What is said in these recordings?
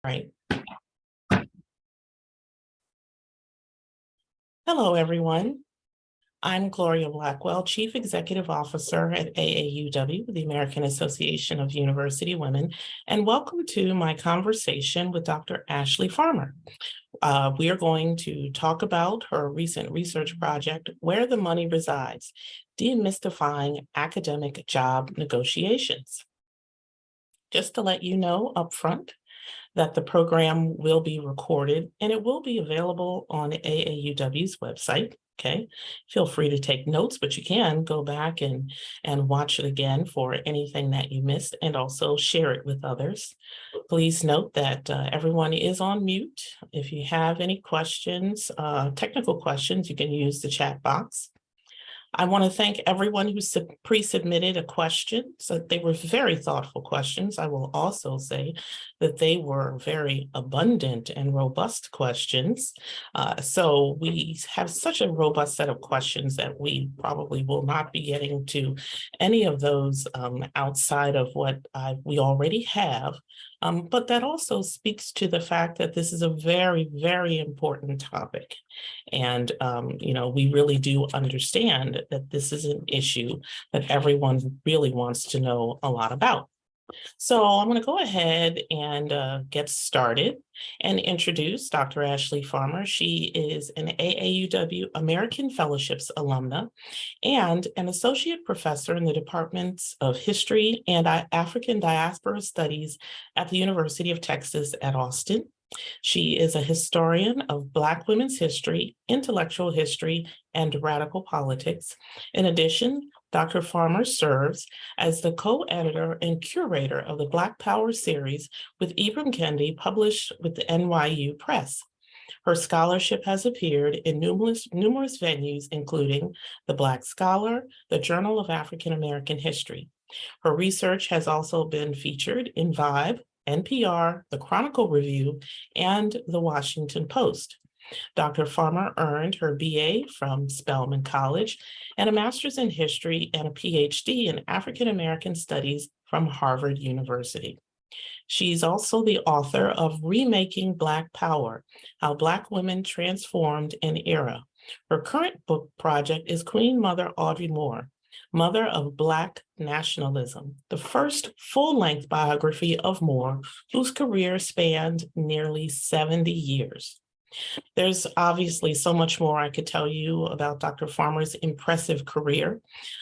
Right. Hello, everyone. I'm Gloria Blackwell, Chief Executive Officer at AAUW, the American Association of University Women, and welcome to my conversation with Dr. Ashley Farmer. We are going to talk about her recent research project, Where the Money Resides, Demystifying Academic Job Negotiations. Just to let you know upfront, that the program will be recorded and it will be available on AAUW's website. Okay, feel free to take notes, but you can go back and watch it again for anything that you missed and also share it with others. Please note that everyone is on mute. If you have any questions, technical questions, you can use the chat box. I want to thank everyone who pre-submitted a question. So they were very thoughtful questions. I will also say that they were very abundant and robust questions. So we have such a robust set of questions that we probably will not be getting to any of those outside of what we already have. But that also speaks to the fact that this is a very, very important topic. And, we really do understand that this is an issue that everyone really wants to know a lot about. So I'm going to go ahead and get started and introduce Dr. Ashley Farmer. She is an AAUW American Fellowships alumna and an associate professor in the departments of History and African Diaspora Studies at the University of Texas at Austin. She is a historian of Black women's history, intellectual history, and radical politics. In addition, Dr. Farmer serves as the co-editor and curator of the Black Power series with Ibram Kendi, published with the NYU Press. Her scholarship has appeared in numerous venues, including the Black Scholar, the Journal of African American History. Her research has also been featured in Vibe, NPR, the Chronicle Review, and the Washington Post. Dr. Farmer earned her BA from Spelman College and a master's in history and a PhD in African American Studies from Harvard University. She's also the author of Remaking Black Power: How Black Women Transformed an Era. Her current book project is Queen Mother Audrey Moore, Mother of Black Nationalism, the first full-length biography of Moore, whose career spanned nearly 70 years. There's obviously so much more I could tell you about Dr. Farmer's impressive career,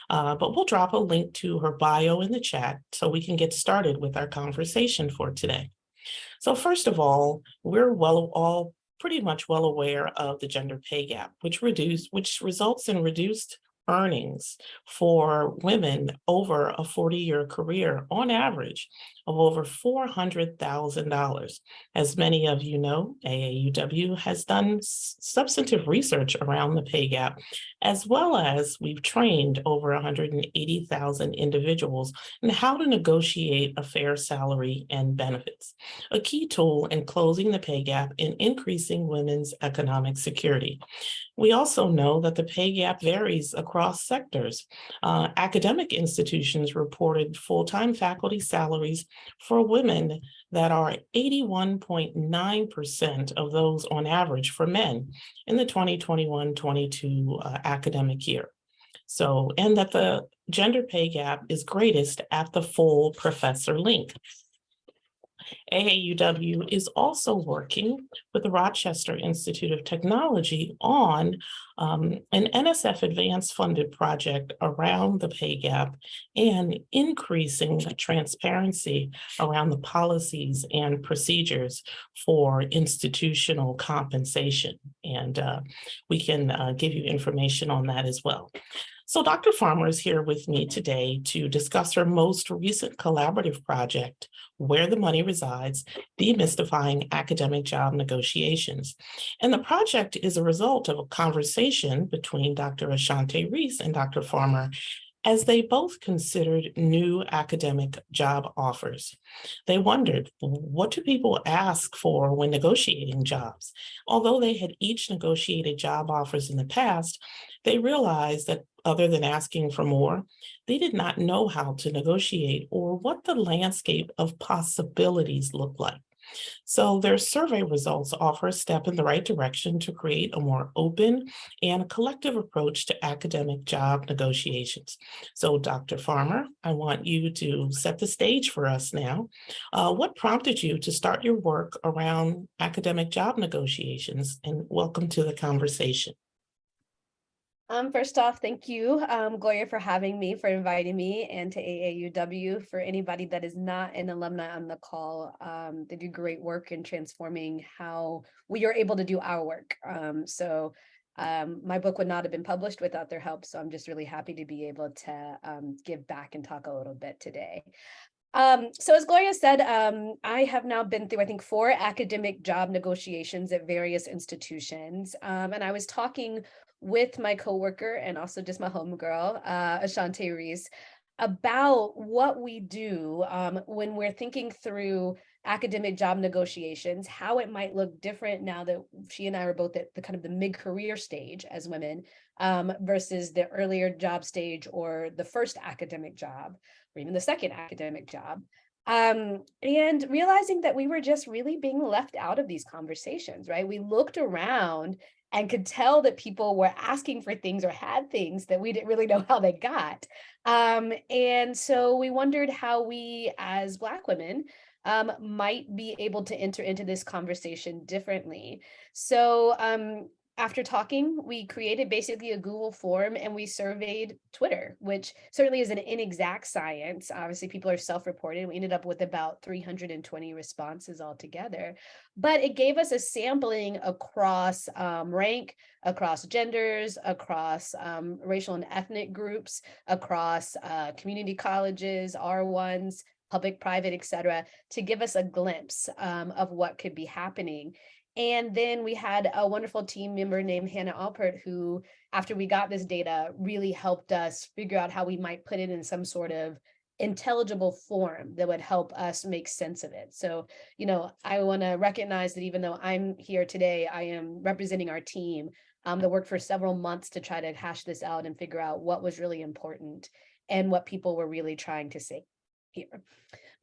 but we'll drop a link to her bio in the chat so we can get started with our conversation for today. So first of all, we're all pretty much well aware of the gender pay gap, which results in reduced earnings for women over a 40-year career on average of over $400,000. As many of you know, AAUW has done substantive research around the pay gap, as well as we've trained over 180,000 individuals in how to negotiate a fair salary and benefits, a key tool in closing the pay gap and increasing women's economic security. We also know that the pay gap varies across sectors. Academic institutions reported full-time faculty salaries for women that are 81.9% of those on average for men in the 2021-22 academic year. So, and that the gender pay gap is greatest at the full professor link. AAUW is also working with the Rochester Institute of Technology on an NSF Advanced funded project around the pay gap and increasing the transparency around the policies and procedures for institutional compensation. And we can give you information on that as well. So Dr. Farmer is here with me today to discuss her most recent collaborative project, Where the Money Resides, Demystifying Academic Job Negotiations. And the project is a result of a conversation between Dr. Ashanté Reese and Dr. Farmer as they both considered new academic job offers. They wondered, what do people ask for when negotiating jobs? Although they had each negotiated job offers in the past, they realized that other than asking for more, they did not know how to negotiate or what the landscape of possibilities looked like. So their survey results offer a step in the right direction to create a more open and collective approach to academic job negotiations. So Dr. Farmer, I want you to set the stage for us now. What prompted you to start your work around academic job negotiations? And welcome to the conversation. First off, thank you, Gloria, for having me, for inviting me, and to AAUW. For anybody that is not an alumni on the call, they do great work in transforming how we are able to do our work. My book would not have been published without their help, so I'm just really happy to be able to give back and talk a little bit today. So as Gloria said, I have now been through, I think, 4 academic job negotiations at various institutions. And I was talking with my coworker and also just my homegirl, Ashanté Reese, about what we do when we're thinking through academic job negotiations, how it might look different now that she and I are both at the kind of the mid-career stage as women versus the earlier job stage or the first academic job or even the second academic job. And realizing that we were just really being left out of these conversations, right? We looked around and could tell that people were asking for things or had things that we didn't really know how they got. And so we wondered how we as Black women might be able to enter into this conversation differently. So after talking, we created basically a Google form and we surveyed Twitter, which certainly is an inexact science. Obviously, people are self-reported. We ended up with about 320 responses altogether, but it gave us a sampling across rank, across genders, across racial and ethnic groups, across community colleges, R1s, public, private, et cetera, to give us a glimpse of what could be happening. And then we had a wonderful team member named Hannah Alpert, who, after we got this data, really helped us figure out how we might put it in some sort of intelligible form that would help us make sense of it. So, I want to recognize that even though I'm here today, I am representing our team that worked for several months to try to hash this out and figure out what was really important and what people were really trying to say here.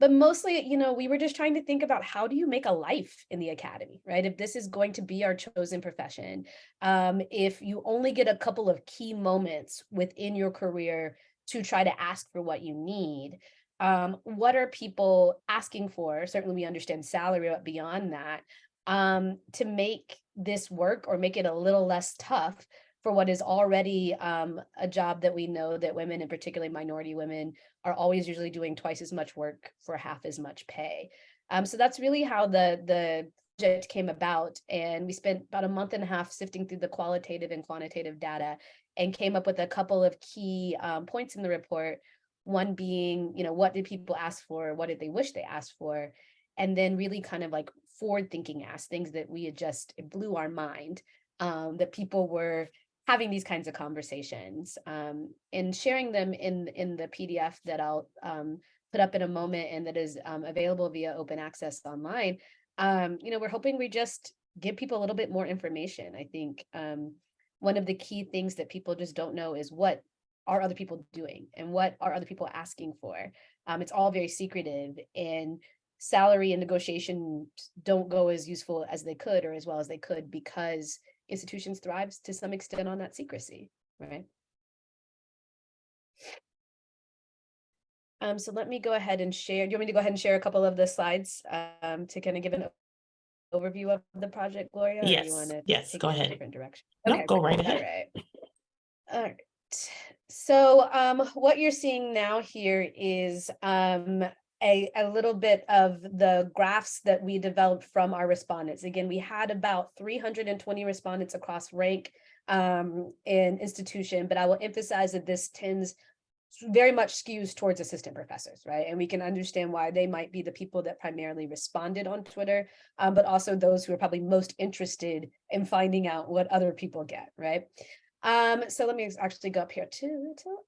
But mostly, we were just trying to think about how do you make a life in the academy, right? If this is going to be our chosen profession, if you only get a couple of key moments within your career to try to ask for what you need, what are people asking for? Certainly we understand salary, but beyond that, to make this work or make it a little less tough for what is already a job that we know that women, and particularly minority women, are always usually doing twice as much work for half as much pay. So that's really how the project came about. And we spent about a month and a half sifting through the qualitative and quantitative data and came up with a couple of key points in the report. One being, what did people ask for? What did they wish they asked for? And then really kind of like forward thinking ask, things that we had it blew our mind, that people were having these kinds of conversations and sharing them in the PDF that I'll put up in a moment and that is available via open access online. We're hoping we just give people a little bit more information. I think one of the key things that people just don't know is what are other people doing and what are other people asking for. It's all very secretive, and salary and negotiation don't go as useful as they could or as well as they could because institutions thrives to some extent on that secrecy, right? So let me go ahead and share. Do you want me to go ahead and share a couple of the slides to kind of give an overview of the project, Gloria? Or do you want to take go it in ahead. a different direction? No, Okay, go right ahead. All right. So what you're seeing now here is a little bit of the graphs that we developed from our respondents. Again, we had about 320 respondents across rank and institution, but I will emphasize that this tends very much skews towards assistant professors, right? And we can understand why they might be the people that primarily responded on Twitter, but also those who are probably most interested in finding out what other people get, right? So let me actually go up here to the top.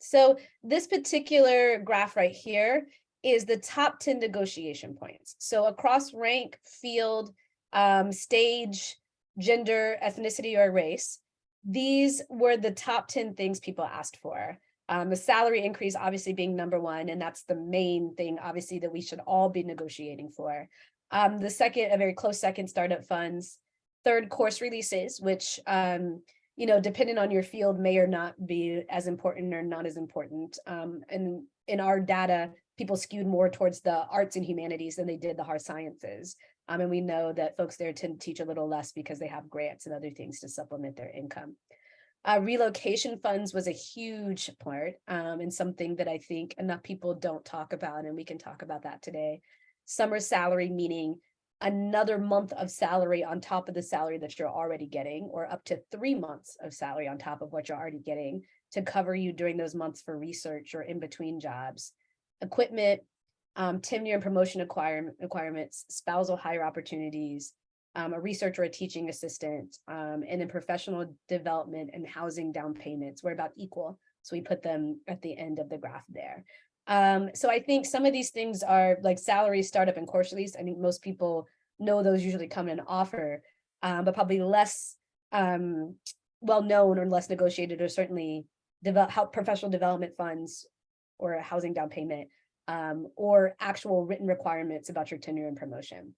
So this particular graph right here is the top 10 negotiation points. So across rank, field, stage, gender, ethnicity, or race, these were the top 10 things people asked for. The salary increase obviously being number one, and that's the main thing, obviously, that we should all be negotiating for. The second, a very close second, startup funds. Third, course releases, which, depending on your field, may or not be as important or not as important. And in our data, people skewed more towards the arts and humanities than they did the hard sciences. And we know that folks there tend to teach a little less because they have grants and other things to supplement their income. Relocation funds was a huge part, and something that I think enough people don't talk about, and we can talk about that today. Summer salary, meaning another month of salary on top of the salary that you're already getting, or up to 3 months of salary on top of what you're already getting to cover you during those months for research or in between jobs. Equipment, tenure and promotion requirements, spousal hire opportunities, a research or a teaching assistant, and then professional development and housing down payments were about equal. So we put them at the end of the graph there. So I think some of these things are like salary, startup, and course release. I think most people know those usually come in an offer, but probably less well known or less negotiated, or certainly help professional development funds or a housing down payment, or actual written requirements about your tenure and promotion.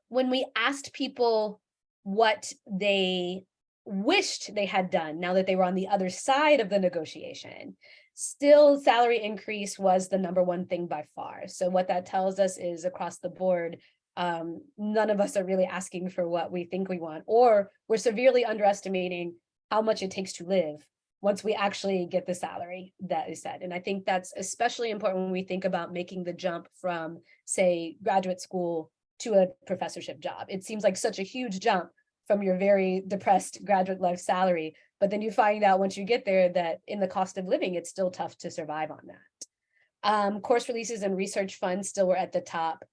When we asked people what they wished they had done now that they were on the other side of the negotiation, still salary increase was the number one thing by far. So what that tells us is across the board, none of us are really asking for what we think we want, or we're severely underestimating how much it takes to live once we actually get the salary that is set. And I think that's especially important when we think about making the jump from, say, graduate school to a professorship job. It seems like such a huge jump from your very depressed graduate life salary, but then you find out once you get there that in the cost of living, it's still tough to survive on that. Course releases and research funds still were at the top.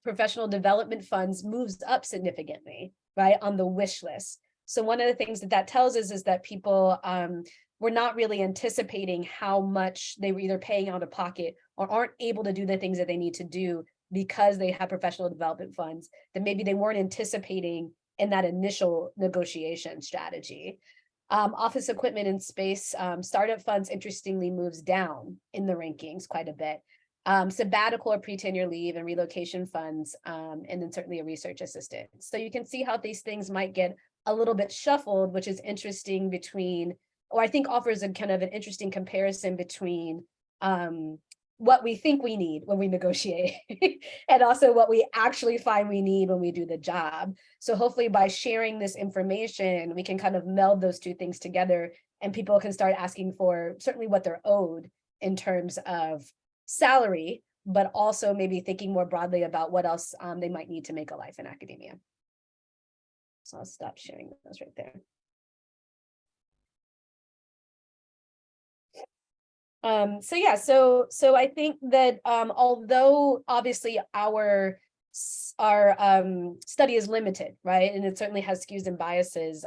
Professional development funds moves up significantly, right, on the wish list. So one of the things that tells us is that people were not really anticipating how much they were either paying out of pocket or aren't able to do the things that they need to do because they have professional development funds that maybe they weren't anticipating in that initial negotiation strategy. Office equipment and space, startup funds, interestingly, moves down in the rankings quite a bit. Sabbatical or pre-tenure leave and relocation funds, and then certainly a research assistant. So you can see how these things might get a little bit shuffled, which is interesting between, or I think offers a kind of an interesting comparison between what we think we need when we negotiate and also what we actually find we need when we do the job. So hopefully by sharing this information, we can kind of meld those two things together and people can start asking for certainly what they're owed in terms of salary, but also maybe thinking more broadly about what else they might need to make a life in academia. So I'll stop sharing those right there. So I think that although obviously our study is limited, right, and it certainly has skews and biases,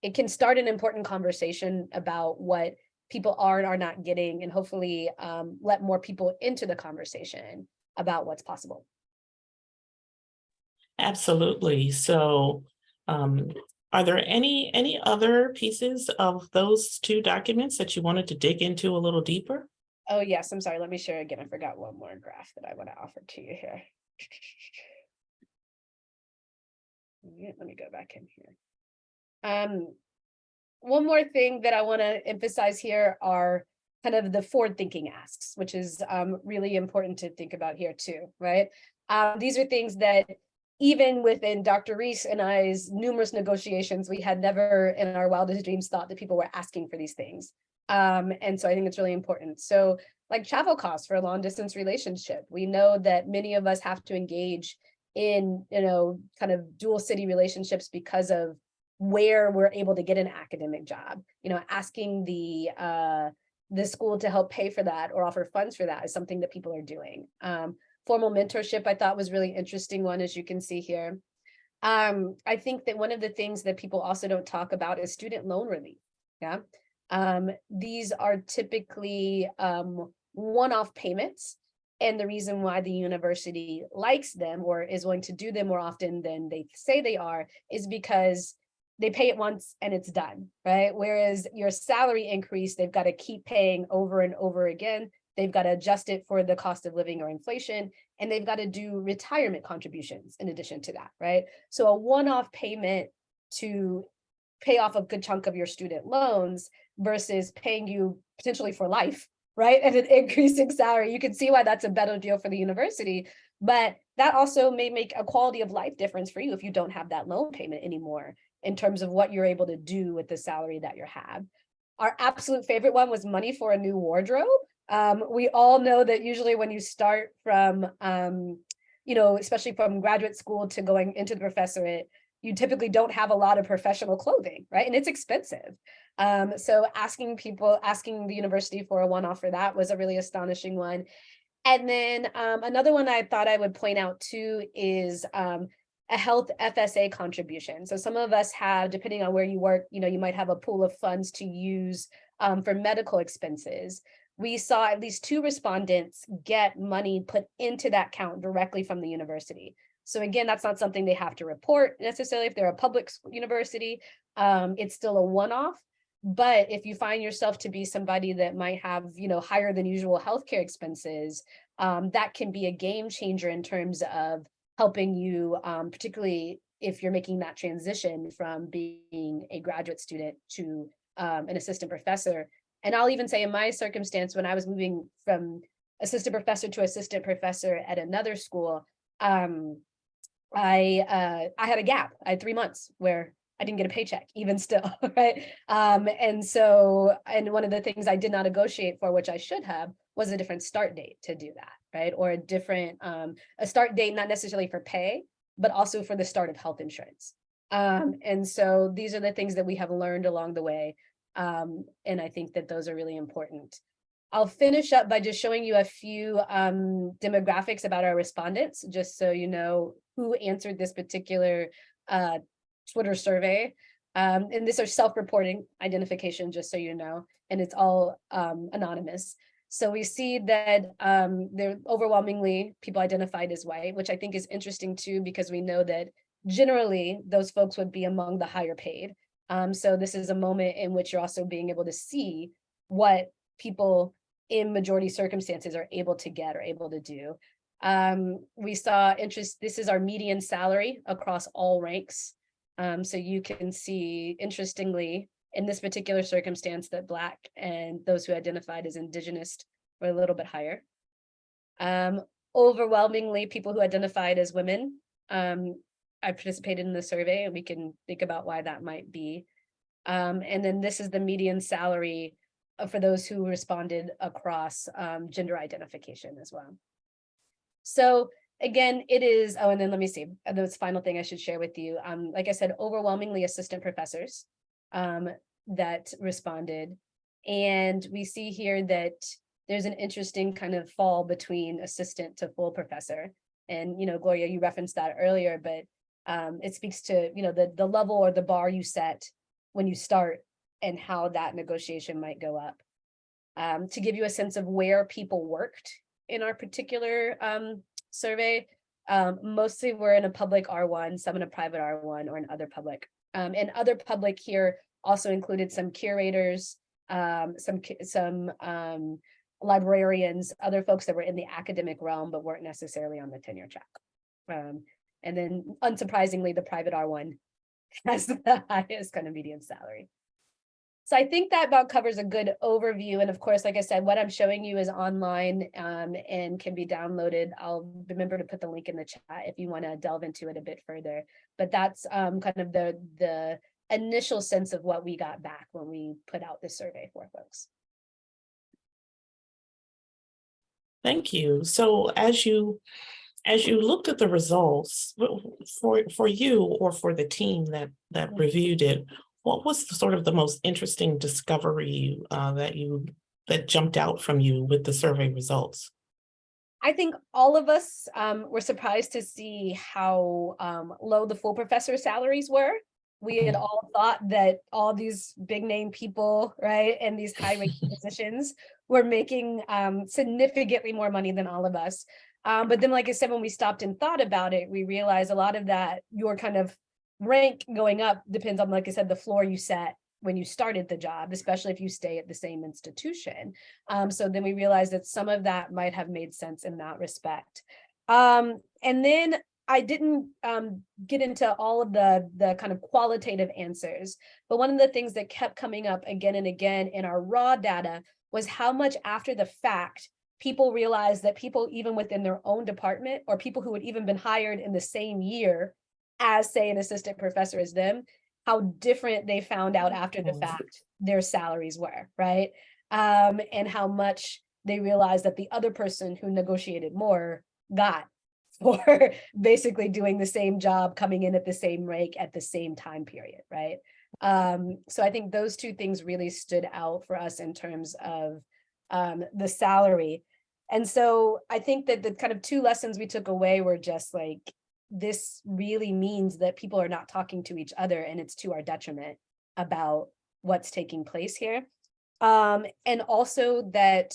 it can start an important conversation about what people are and are not getting, and hopefully let more people into the conversation about what's possible. Absolutely. So are there any other pieces of those two documents that you wanted to dig into a little deeper? Oh, yes, I'm sorry. Let me share again. I forgot one more graph that I want to offer to you here. Let me go back in here. One more thing that I want to emphasize here are kind of the forward-thinking asks, which is really important to think about here too, right? These are things that even within Dr. Reese and I's numerous negotiations, we had never in our wildest dreams thought that people were asking for these things. And so I think it's really important. So like travel costs for a long distance relationship, we know that many of us have to engage in, kind of dual city relationships because of where we're able to get an academic job. Asking the school to help pay for that or offer funds for that is something that people are doing. Formal mentorship, I thought was really interesting one, as you can see here. I think that one of the things that people also don't talk about is student loan relief. Yeah. These are typically one-off payments. And the reason why the university likes them or is willing to do them more often than they say they are is because they pay it once and it's done, right? Whereas your salary increase, they've got to keep paying over and over again. They've got to adjust it for the cost of living or inflation. and they've got to do retirement contributions in addition to that, right? So a one-off payment to pay off a good chunk of your student loans versus paying you potentially for life, right? And an increasing salary. You can see why that's a better deal for the university, but that also may make a quality of life difference for you if you don't have that loan payment anymore in terms of what you're able to do with the salary that you have. Our absolute favorite one was money for a new wardrobe. We all know that usually when you start from, especially from graduate school to going into the professorate, you typically don't have a lot of professional clothing, right? And it's expensive. So asking the university for a one-off for that was a really astonishing one. And then another one I thought I would point out too is a health FSA contribution. So some of us have, depending on where you work, you might have a pool of funds to use for medical expenses. We saw at least 2 respondents get money put into that account directly from the university. So again, that's not something they have to report necessarily if they're a public university. It's still a one-off. But if you find yourself to be somebody that might have, higher than usual healthcare expenses, that can be a game changer in terms of helping you, particularly if you're making that transition from being a graduate student to an assistant professor. And I'll even say in my circumstance, when I was moving from assistant professor to assistant professor at another school, I had a gap. I had 3 months where I didn't get a paycheck, even still, right? And one of the things I did not negotiate for, which I should have, was a different start date to do that, right? Or a different, a start date, not necessarily for pay, but also for the start of health insurance. And so these are the things that we have learned along the way. And I think that those are really important. I'll finish up by just showing you a few demographics about our respondents, just so you know who answered this particular Twitter survey. And these are self-reporting identification, just so you know, and it's all anonymous. So we see that they're overwhelmingly people identified as white, which I think is interesting too, because we know that generally those folks would be among the higher paid. So this is a moment in which you're also being able to see what people in majority circumstances are able to get or able to do. We saw interest, this is our median salary across all ranks. So you can see, interestingly, in this particular circumstance, that Black and those who identified as Indigenous were a little bit higher. Overwhelmingly, people who identified as women. I participated in the survey, and we can think about why that might be. And then this is the median salary for those who responded across gender identification as well. So again, it is, and then let me see, the final thing I should share with you. Like I said, overwhelmingly assistant professors that responded. And we see here that there's an interesting kind of fall between assistant to full professor. And, Gloria, you referenced that earlier, but it speaks to, the level or the bar you set when you start and how that negotiation might go up. To give you a sense of where people worked in our particular survey, mostly we're in a public R1, some in a private R1 or in other public. And other public here also included some curators, some librarians, other folks that were in the academic realm but weren't necessarily on the tenure track. And then unsurprisingly, the private R1 has the highest kind of median salary. So I think that about covers a good overview. And of course, like I said, what I'm showing you is online and can be downloaded. I'll remember to put the link in the chat if you want to delve into it a bit further. But that's kind of the initial sense of what we got back when we put out this survey for folks. Thank you. So as you looked at the results for you or for the team that reviewed it, what was sort of the most interesting discovery that jumped out from you with the survey results? I think all of us were surprised to see how low the full professor salaries were. We had all thought that all these big name people, right, and these high ranking positions were making significantly more money than all of us. But then, like I said, when we stopped and thought about it, we realized a lot of that, your kind of rank going up depends on, like I said, the floor you set when you started the job, especially if you stay at the same institution. So then we realized that some of that might have made sense in that respect. And then I didn't get into all of the kind of qualitative answers, but one of the things that kept coming up again and again in our raw data was how much after the fact people realized that people even within their own department, or people who had even been hired in the same year as, say, an assistant professor as them, how different they found out after the fact their salaries were, right? And how much they realized that the other person who negotiated more got for basically doing the same job, coming in at the same rate at the same time period, right? So I think those two things really stood out for us in terms of the salary. And so I think that the kind of two lessons we took away were just like, this really means that people are not talking to each other, and it's to our detriment about what's taking place here. And also that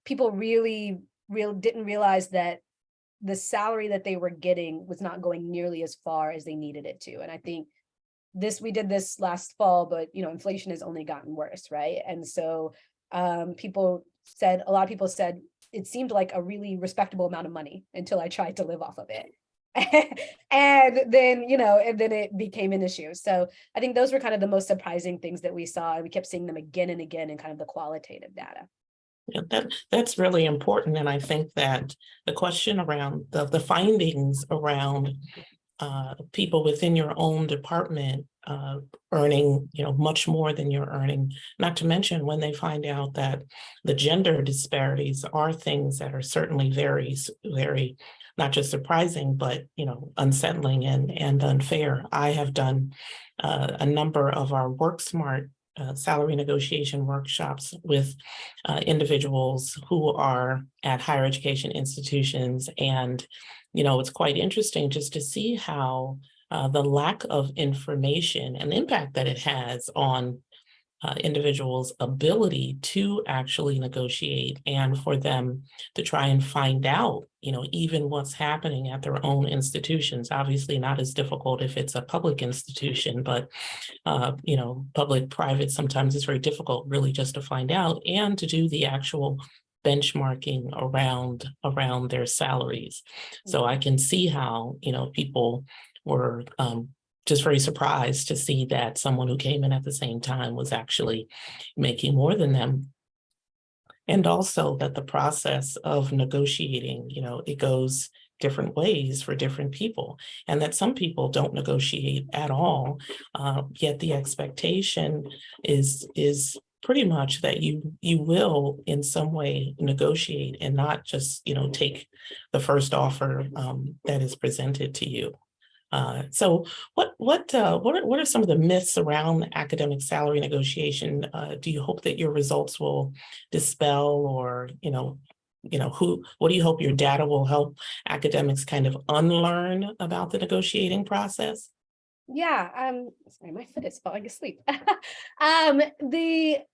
people really didn't realize that the salary that they were getting was not going nearly as far as they needed it to. And I think we did this last fall, but inflation has only gotten worse, right? And so a lot of people said it seemed like a really respectable amount of money until I tried to live off of it. And then it became an issue. So I think those were kind of the most surprising things that we saw, and we kept seeing them again and again in kind of the qualitative data. Yeah, that's really important. And I think that the question around the findings around people within your own department earning, much more than you're earning, not to mention when they find out that the gender disparities are things that are certainly very, very, not just surprising, but, unsettling and unfair. I have done a number of our Work Smart salary negotiation workshops with individuals who are at higher education institutions. And, it's quite interesting just to see how the lack of information and the impact that it has on individuals' ability to actually negotiate, and for them to try and find out, even what's happening at their own institutions. Obviously not as difficult if it's a public institution, but public, private, sometimes it's very difficult really just to find out and to do the actual benchmarking around their salaries. So I can see how, people were just very surprised to see that someone who came in at the same time was actually making more than them. And also that the process of negotiating, it goes different ways for different people, and that some people don't negotiate at all, yet the expectation is pretty much that you will in some way negotiate and not just take the first offer that is presented to you. So what are some of the myths around academic salary negotiation? Do you hope that your results will dispel, or what do you hope your data will help academics kind of unlearn about the negotiating process? Yeah, sorry, my foot is falling asleep. The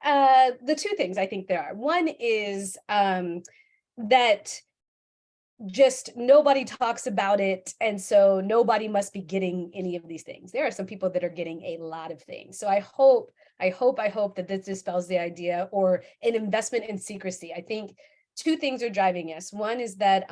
two things I think there are. One is that just nobody talks about it, and so nobody must be getting any of these things. There are some people that are getting a lot of things. So I hope that this dispels the idea, or an investment in secrecy. I think two things are driving us. One is that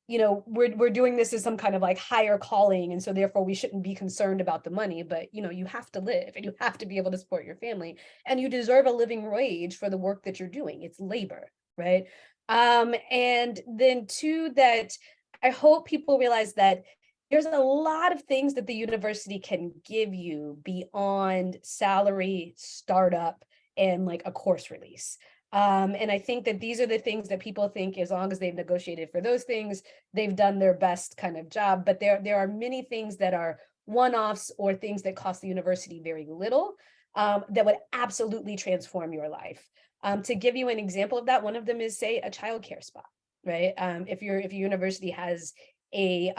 we're doing this as some kind of like higher calling, and so therefore we shouldn't be concerned about the money, but you have to live, and you have to be able to support your family, and you deserve a living wage for the work that you're doing. It's labor, right? And then two, that I hope people realize that there's a lot of things that the university can give you beyond salary, startup, and like a course release. And I think that these are the things that people think, as long as they've negotiated for those things, they've done their best kind of job. But there are many things that are one-offs, or things that cost the university very little, that would absolutely transform your life. To give you an example of that, one of them is, say, a childcare spot, right? If your university has a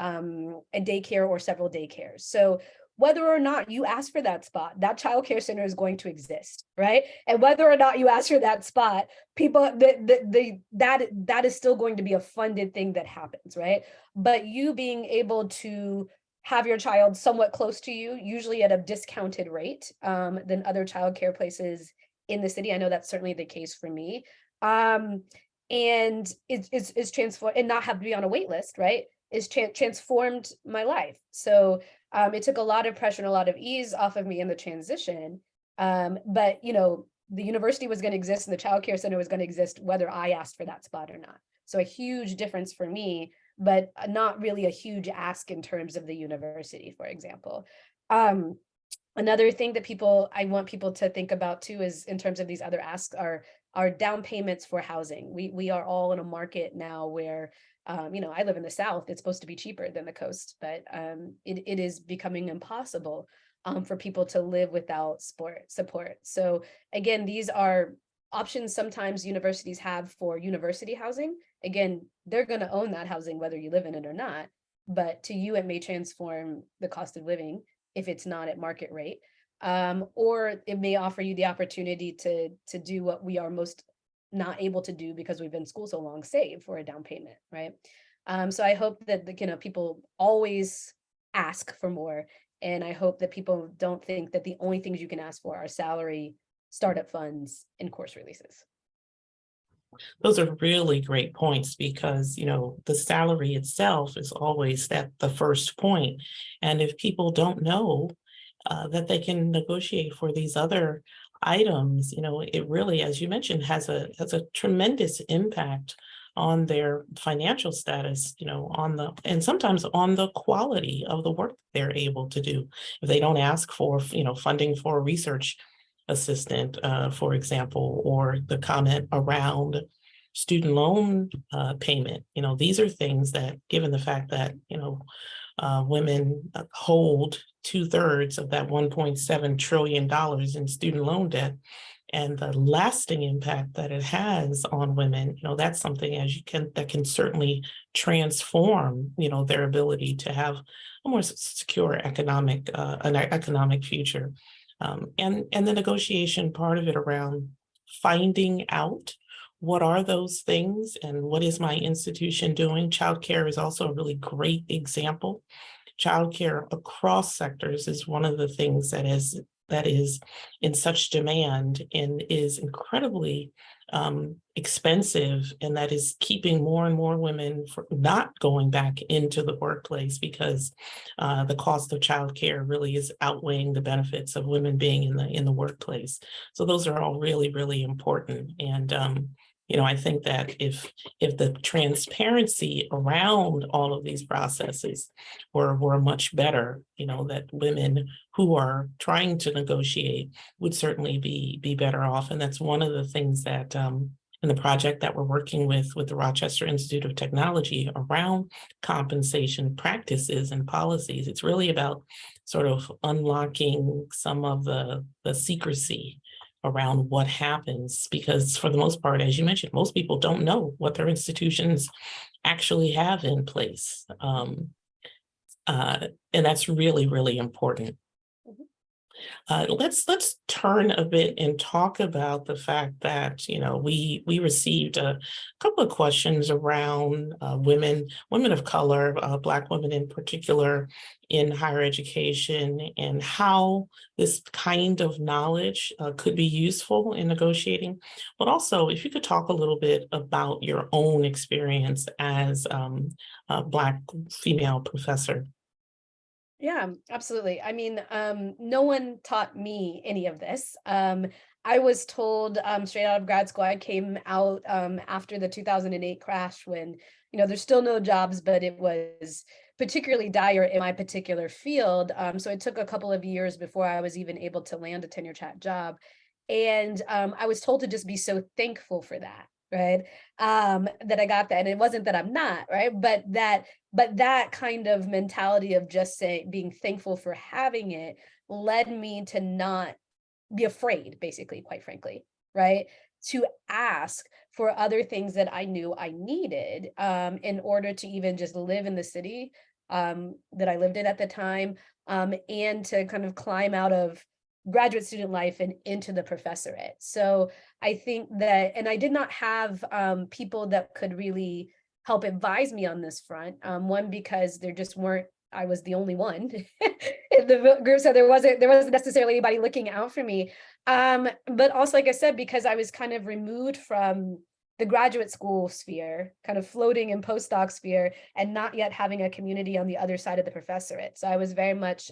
daycare or several daycares. So whether or not you ask for that spot, that childcare center is going to exist, right? And whether or not you ask for that spot, that is still going to be a funded thing that happens, right? But you being able to have your child somewhat close to you, usually at a discounted rate than other childcare places in the city. I know that's certainly the case for me. and it's transformed, and not have to be on a wait list, right? Is transformed my life. So it took a lot of pressure and a lot of ease off of me in the transition. But the university was going to exist and the child care center was going to exist whether I asked for that spot or not. So a huge difference for me, but not really a huge ask in terms of the university, for example. Another thing that I want people to think about too is in terms of these other asks are down payments for housing. We are all in a market now where I live in the South. It's supposed to be cheaper than the coast, but it is becoming impossible for people to live without support. So again, these are options sometimes universities have for university housing. Again, they're going to own that housing whether you live in it or not. But to you, it may transform the cost of living if it's not at market rate. Or it may offer you the opportunity to do what we are most not able to do because we've been in school so long, save for a down payment, right? So I hope that people always ask for more, and I hope that people don't think that the only things you can ask for are salary, startup funds, and course releases. Those are really great points because, the salary itself is always the first point. And if people don't know that they can negotiate for these other items, it really, as you mentioned, has a tremendous impact on their financial status, and sometimes on the quality of the work they're able to do. If they don't ask for, funding for a research assistant, for example, or the comment around student loan payment. These are things that, given the fact that, women hold 2/3 of that $1.7 trillion in student loan debt, and the lasting impact that it has on women, that's something that can certainly transform, their ability to have a more secure an economic future. And the negotiation part of it around finding out what are those things and what is my institution doing. Childcare is also a really great example. Childcare across sectors is one of the things that is in such demand and is incredibly expensive, and that is keeping more and more women from not going back into the workplace because the cost of childcare really is outweighing the benefits of women being in the workplace. So those are all really, really important. And I think that if the transparency around all of these processes were much better, that women who are trying to negotiate would certainly be better off. And that's one of the things that in the project that we're working with the Rochester Institute of Technology around compensation practices and policies. It's really about sort of unlocking some of the secrecy around what happens, because for the most part, as you mentioned, most people don't know what their institutions actually have in place. And that's really, really important. Let's turn a bit and talk about the fact that we received a couple of questions around women of color, Black women in particular, in higher education, and how this kind of knowledge could be useful in negotiating. But also, if you could talk a little bit about your own experience as a Black female professor. Yeah, absolutely. I mean, no one taught me any of this. I was told straight out of grad school. I came out after the 2008 crash when, there's still no jobs, but it was particularly dire in my particular field. So it took a couple of years before I was even able to land a tenure track job. And I was told to just be so thankful for that, right? That I got that. And it wasn't that I'm not, right? But that kind of mentality of just being thankful for having it led me to not be afraid, basically, quite frankly, right? To ask for other things that I knew I needed in order to even just live in the city that I lived in at the time, and to kind of climb out of graduate student life and into the professorate. So I think that, and I did not have people that could really help advise me on this front. One, because there just weren't, I was the only one in the group, so there wasn't necessarily anybody looking out for me. But also, like I said, because I was kind of removed from the graduate school sphere, kind of floating in postdoc sphere, and not yet having a community on the other side of the professorate. So I was very much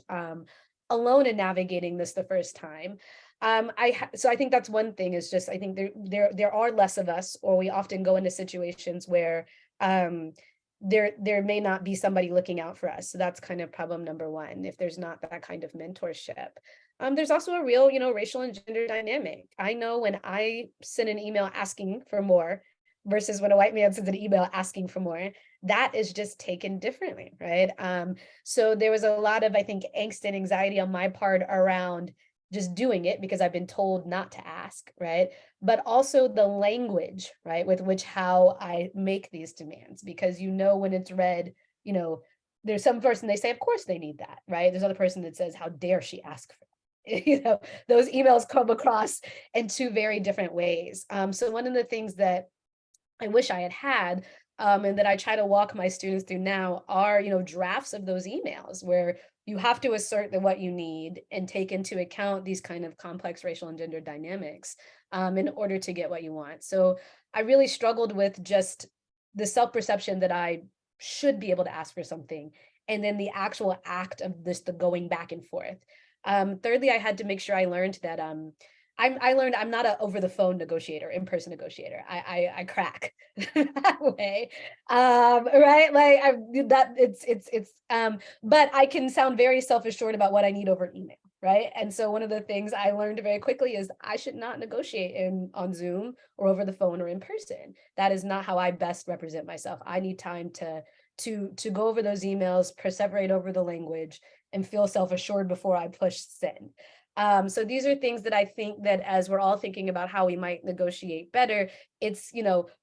alone in navigating this the first time. So I think that's one thing, is just, I think there are less of us, or we often go into situations where there may not be somebody looking out for us. So that's kind of problem number one, if there's not that kind of mentorship. There's also a real, racial and gender dynamic. I know when I send an email asking for more versus when a white man sends an email asking for more, that is just taken differently, right? So there was a lot of, I think, angst and anxiety on my part around just doing it because I've been told not to ask, right? But also the language, right, with which how I make these demands, because when it's read, there's some person, they say, of course they need that, right? There's another person that says, how dare she ask for it? Those emails come across in two very different ways. So one of the things that I wish I had, and that I try to walk my students through now are, drafts of those emails where you have to assert that what you need and take into account these kind of complex racial and gender dynamics in order to get what you want. So I really struggled with just the self-perception that I should be able to ask for something, and then the actual act of the going back and forth. Thirdly, I had to make sure I learned that I learned I'm not an over the phone negotiator, in-person negotiator. I crack that way. Right? But I can sound very self-assured about what I need over email, right? And so one of the things I learned very quickly is I should not negotiate on Zoom or over the phone or in person. That is not how I best represent myself. I need time to go over those emails, perseverate over the language, and feel self-assured before I push send. So these are things that I think that as we're all thinking about how we might negotiate better, it's,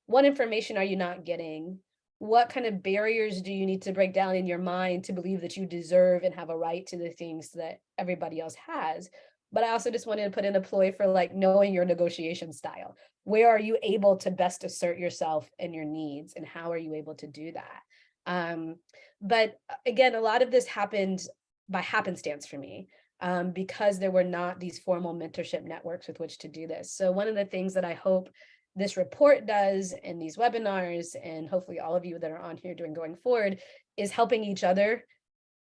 what information are you not getting? What kind of barriers do you need to break down in your mind to believe that you deserve and have a right to the things that everybody else has? But I also just wanted to put in a ploy for knowing your negotiation style. Where are you able to best assert yourself and your needs, and how are you able to do that? But again, a lot of this happened by happenstance for me. Because there were not these formal mentorship networks with which to do this. So one of the things that I hope this report does, and these webinars, and hopefully all of you that are on here doing going forward, is helping each other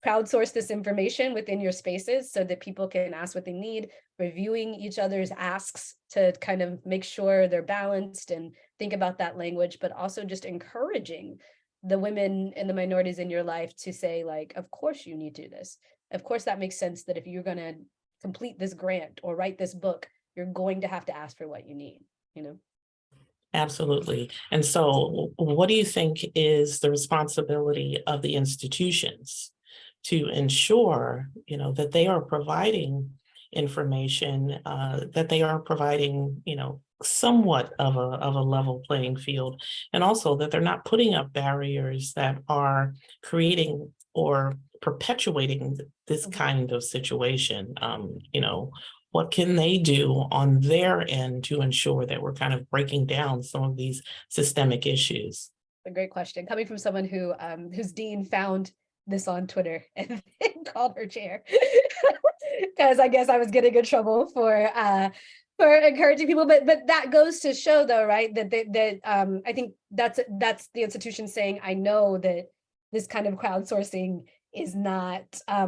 crowdsource this information within your spaces so that people can ask what they need, reviewing each other's asks to kind of make sure they're balanced and think about that language, but also just encouraging the women and the minorities in your life to say, of course you need to do this. Of course, that makes sense that if you're going to complete this grant or write this book, you're going to have to ask for what you need, Absolutely. And so what do you think is the responsibility of the institutions to ensure, that they are providing information, that they are providing, somewhat of a level playing field, and also that they're not putting up barriers that are creating or perpetuating this kind of situation? What can they do on their end to ensure that we're kind of breaking down some of these systemic issues? A great question, coming from someone whose dean found this on Twitter and called her chair because I guess I was getting in trouble for encouraging people. But that goes to show, though, right, that I think that's the institution saying, I know that this kind of crowdsourcing is not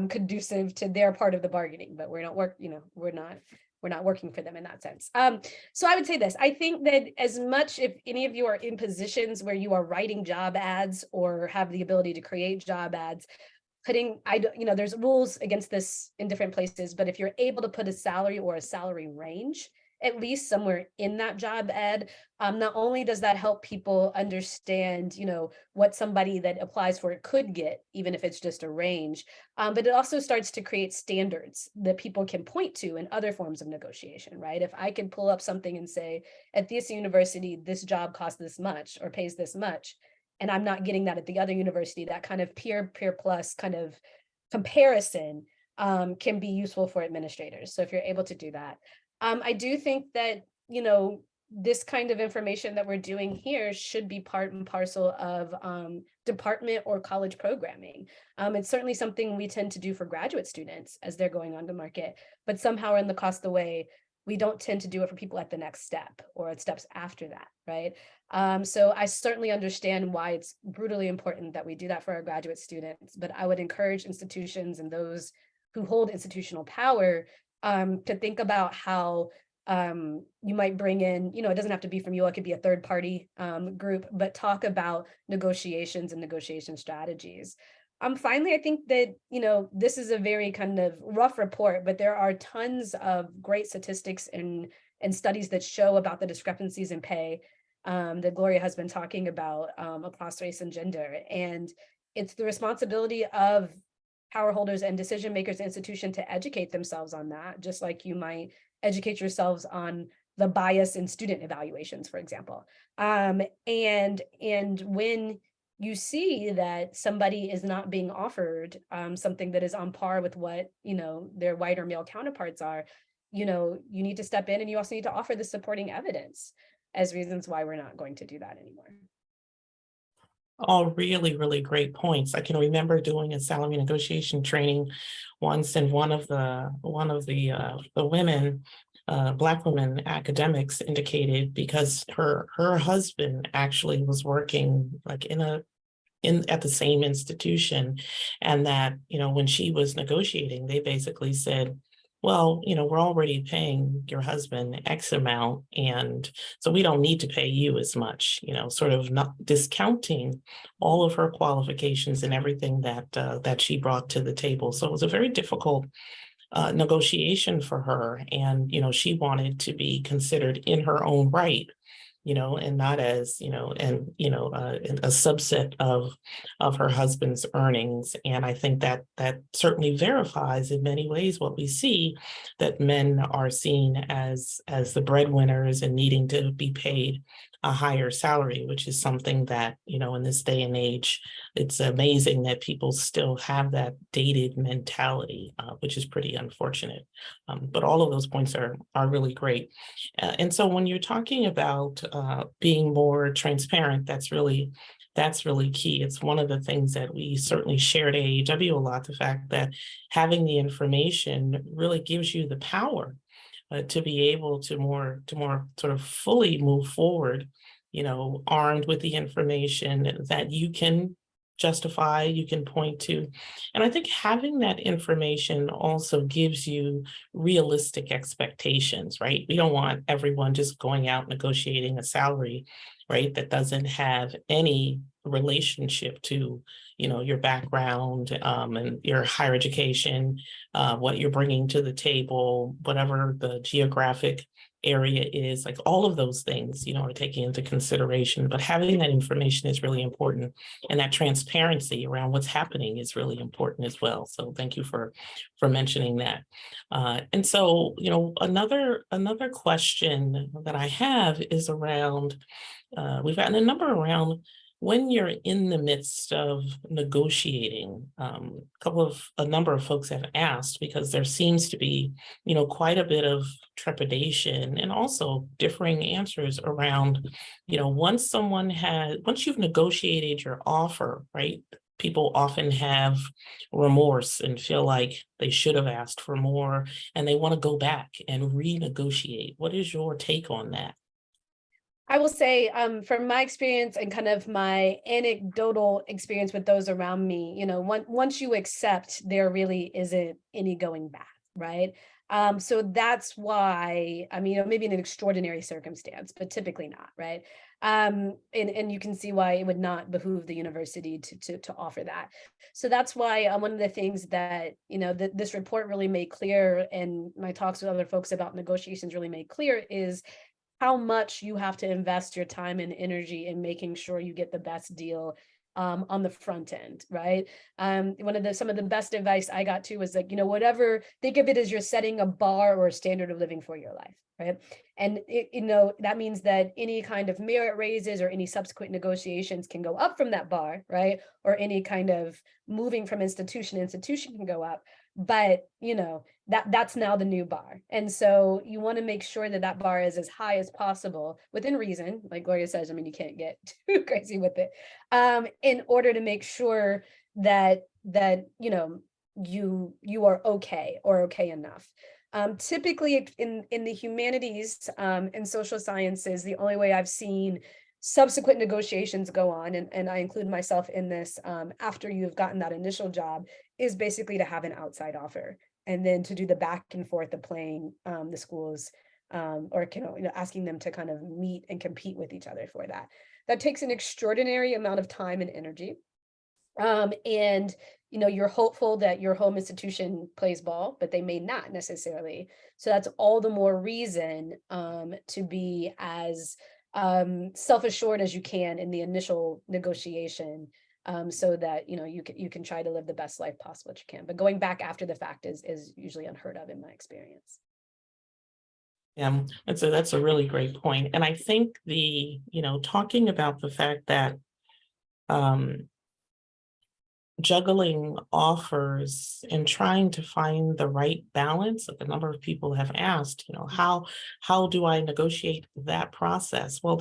conducive to their part of the bargaining, but we're not working for them in that sense. So I would say this: I think that as much, if any of you are in positions where you are writing job ads or have the ability to create job ads, there's rules against this in different places, but if you're able to put a salary or a salary range, at least somewhere in that job ad, not only does that help people understand, what somebody that applies for it could get, even if it's just a range, but it also starts to create standards that people can point to in other forms of negotiation, right? If I can pull up something and say, at this university, this job costs this much or pays this much, and I'm not getting that at the other university, that kind of peer plus kind of comparison can be useful for administrators. So if you're able to do that. I do think that, this kind of information that we're doing here should be part and parcel of department or college programming. It's certainly something we tend to do for graduate students as they're going on the market, but somehow in the cost of way, we don't tend to do it for people at the next step or at steps after that, right? So I certainly understand why it's brutally important that we do that for our graduate students, but I would encourage institutions and those who hold institutional power to think about how you might bring in, it doesn't have to be from you, it could be a third party group, but talk about negotiations and negotiation strategies. Finally, I think that, this is a very kind of rough report, but there are tons of great statistics and studies that show about the discrepancies in pay that Gloria has been talking about across race and gender. And it's the responsibility of power holders and decision makers in institution to educate themselves on that, just like you might educate yourselves on the bias in student evaluations, for example. And when you see that somebody is not being offered something that is on par with what their white or male counterparts are, you need to step in, and you also need to offer the supporting evidence as reasons why we're not going to do that anymore. All really, really great points. I can remember doing a salary negotiation training once, and one of the women, Black women academics, indicated because her husband actually was working like at the same institution, and that when she was negotiating, they basically said, well, we're already paying your husband X amount, and so we don't need to pay you as much, sort of not discounting all of her qualifications and everything that she brought to the table. So it was a very difficult negotiation for her, and she wanted to be considered in her own right, and not as, a subset of her husband's earnings. And I think that certainly verifies in many ways what we see, that men are seen as the breadwinners and needing to be paid a higher salary, which is something that, in this day and age, it's amazing that people still have that dated mentality, which is pretty unfortunate. But all of those points are really great. And so when you're talking about being more transparent, that's really key. It's one of the things that we certainly share at AAUW a lot, the fact that having the information really gives you the power to be able to more sort of fully move forward, armed with the information that you can justify, you can point to. And I think having that information also gives you realistic expectations, right? We don't want everyone just going out negotiating a salary, right, that doesn't have any relationship to your background and your higher education, what you're bringing to the table, whatever the geographic area is, like all of those things, are taken into consideration. But having that information is really important, and that transparency around what's happening is really important as well. So thank you for mentioning that. And so, another question that I have is around, we've gotten a number around when you're in the midst of negotiating. A number of folks have asked, because there seems to be, quite a bit of trepidation and also differing answers around, once you've negotiated your offer, right? People often have remorse and feel like they should have asked for more, and they want to go back and renegotiate. What is your take on that? I will say, from my experience and kind of my anecdotal experience with those around me, once you accept, there really isn't any going back, right? So that's why, maybe in an extraordinary circumstance, but typically not, right? And you can see why it would not behoove the university to offer that. So that's why one of the things that this report really made clear, and my talks with other folks about negotiations really made clear, is how much you have to invest your time and energy in making sure you get the best deal on the front end, right? Some of the best advice I got to was like, whatever, think of it as you're setting a bar or a standard of living for your life, right? And that means that any kind of merit raises or any subsequent negotiations can go up from that bar, right? Or any kind of moving from institution to institution can go up, but that's now the new bar. And so you want to make sure that bar is as high as possible within reason. Like Gloria says, you can't get too crazy with it, in order to make sure that you are okay or okay enough. Typically in the humanities and social sciences, the only way I've seen subsequent negotiations go on, and I include myself in this, after you've gotten that initial job, is basically to have an outside offer, and then to do the back and forth of playing the schools, or asking them to kind of meet and compete with each other for that. That takes an extraordinary amount of time and energy. And you're hopeful that your home institution plays ball, but they may not necessarily. So that's all the more reason to be as self-assured as you can in the initial negotiation, so that you can try to live the best life possible that you can. But going back after the fact is usually unheard of in my experience. Yeah, that's a really great point. And I think talking about the fact that um, juggling offers and trying to find the right balance, like a number of people have asked, how do I negotiate that process? Well,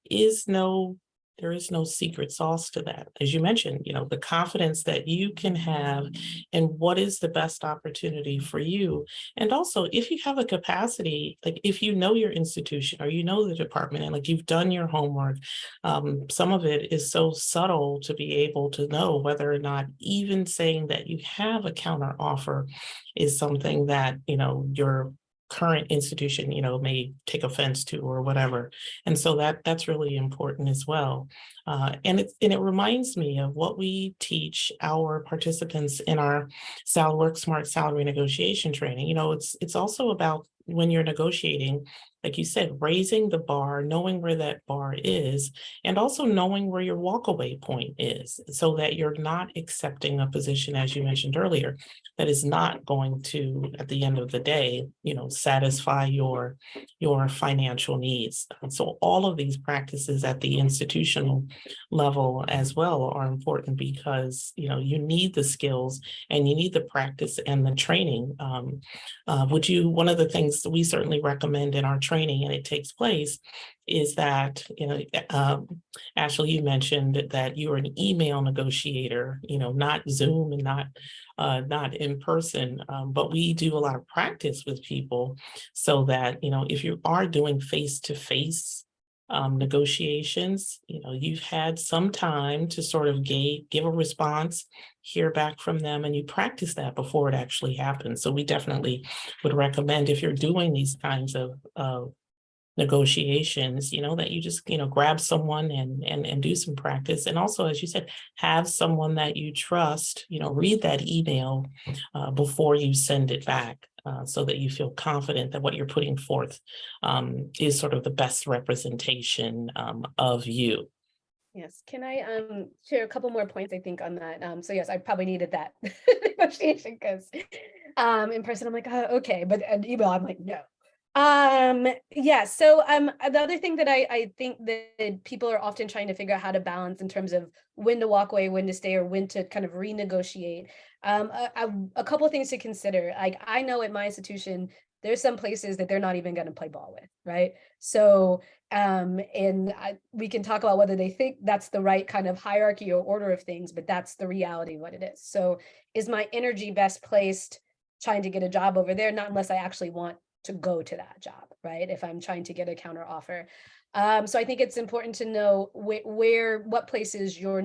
is no there is no secret sauce to that. As you mentioned, the confidence that you can have and what is the best opportunity for you. And also, if you have a capacity, like if you know your institution or the department and like you've done your homework, some of it is so subtle to be able to know whether or not even saying that you have a counter offer is something that, your current institution, may take offense to or whatever. And so that's really important as well. And it reminds me of what we teach our participants in our Work Smart salary negotiation training. It's also about when you're negotiating, like you said, raising the bar, knowing where that bar is, and also knowing where your walkaway point is, so that you're not accepting a position, as you mentioned earlier, that is not going to, at the end of the day, satisfy your financial needs. And so all of these practices at the institutional level as well are important because you need the skills and you need the practice and the training. One of the things that we certainly recommend in our training, and it takes place, is that, Ashley, you mentioned that you are an email negotiator, not Zoom and not in person, but we do a lot of practice with people so that, if you are doing face-to-face negotiations, you've had some time to sort of give a response, hear back from them, and you practice that before it actually happens. So we definitely would recommend, if you're doing these kinds of negotiations, that you just, grab someone and do some practice. And also, as you said, have someone that you trust, read that email before you send it back, so that you feel confident that what you're putting forth is sort of the best representation of you. Yes. Can I share a couple more points, I think, on that? So yes, I probably needed that negotiation because in person I'm like, oh, okay, but email I'm like, no. Yeah, so the other thing that I think that people are often trying to figure out how to balance in terms of when to walk away, when to stay, or when to kind of renegotiate. A couple of things to consider. Like, I know at my institution, there's some places that they're not even going to play ball with, right? So we can talk about whether they think that's the right kind of hierarchy or order of things, but that's the reality of what it is. So is my energy best placed trying to get a job over there? Not unless I actually want to go to that job, right? If I'm trying to get a counter offer. So I think it's important to know what places your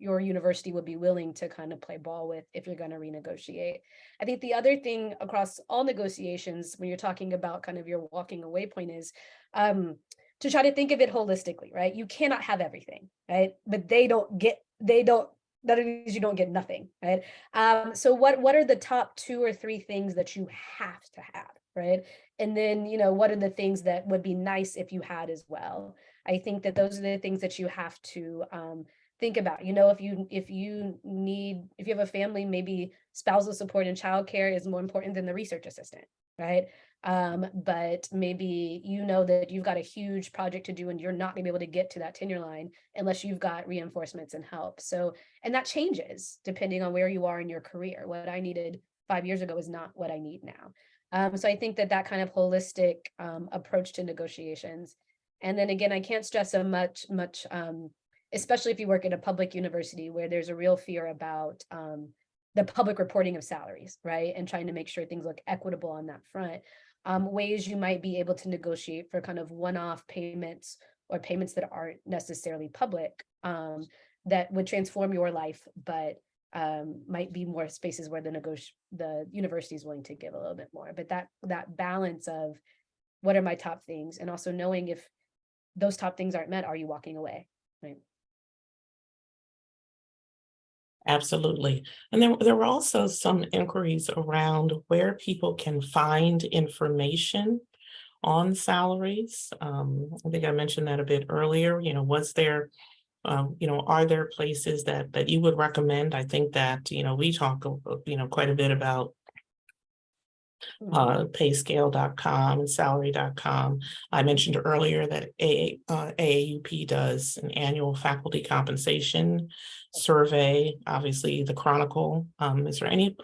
university would be willing to kind of play ball with if you're going to renegotiate. I think the other thing across all negotiations, when you're talking about kind of your walking away point, is to try to think of it holistically, right? You cannot have everything, right? But that means you don't get nothing, right? So what are the top 2 or 3 things that you have to have, right? And then, what are the things that would be nice if you had as well? I think that those are the things that you have to think about. If you have a family, maybe spousal support and childcare is more important than the research assistant, right? But maybe that you've got a huge project to do and you're not gonna be able to get to that tenure line unless you've got reinforcements and help. So, and that changes depending on where you are in your career. What I needed 5 years ago is not what I need now. So I think that kind of holistic approach to negotiations. And then again, I can't stress so much, especially if you work at a public university where there's a real fear about the public reporting of salaries, right? And trying to make sure things look equitable on that front. Ways you might be able to negotiate for kind of one-off payments or payments that aren't necessarily public, that would transform your life, but might be more spaces where the university is willing to give a little bit more. But that balance of what are my top things, and also knowing if those top things aren't met, are you walking away, right? Absolutely. And there were also some inquiries around where people can find information on salaries. I think I mentioned that a bit earlier. Was there, are there places that you would recommend? I think that, we talk, quite a bit about payscale.com and salary.com. I mentioned earlier that AAUP does an annual faculty compensation survey, obviously the Chronicle. Is there any